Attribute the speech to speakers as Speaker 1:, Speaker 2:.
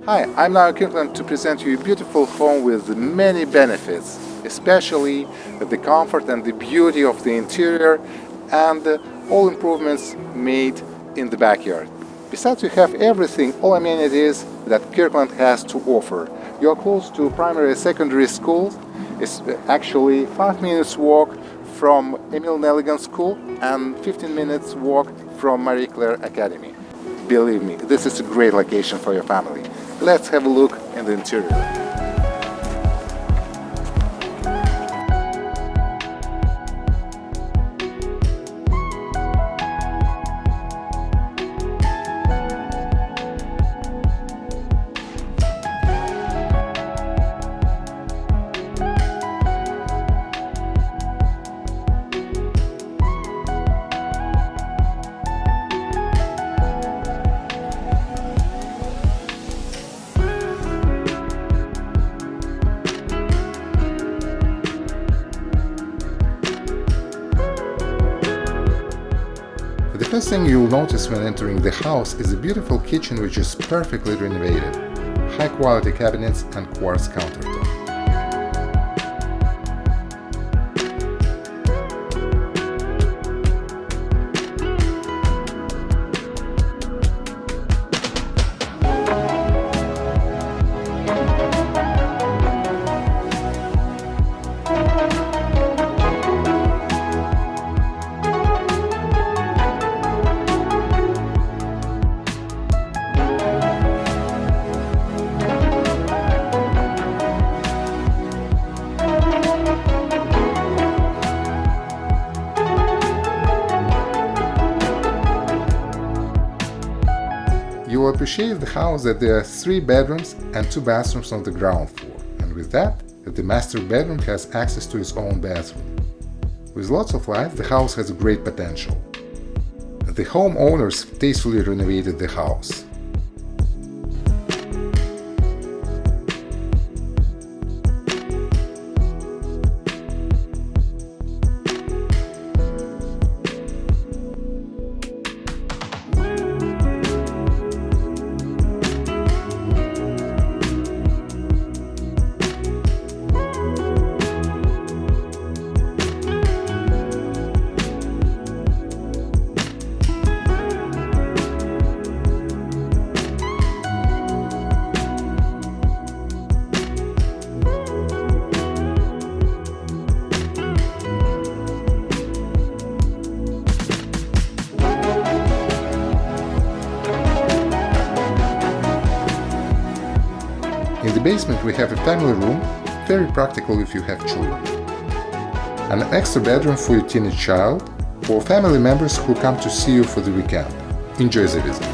Speaker 1: Hi, I'm now Kirkland to present you a beautiful home with many benefits, especially the comfort and the beauty of the interior and all improvements made in the backyard. Besides, you have everything, all amenities that Kirkland has to offer. You're close to primary and secondary schools. It's actually 5 minutes walk from Emil Nelligan School and 15 minutes walk from Marie Claire Academy. Believe me, this is a great location for your family. Let's have a look in the interior. The first thing you'll notice when entering the house is a beautiful kitchen which is perfectly renovated, high quality cabinets and quartz countertop. You will appreciate the house that there are 3 bedrooms and 2 bathrooms on the ground floor, and with that, the master bedroom has access to its own bathroom. With lots of lights, the house has great potential. The homeowners tastefully renovated the house. In the basement we have a family room, very practical if you have children. An extra bedroom for your teenage child or family members who come to see you for the weekend. Enjoy the visit.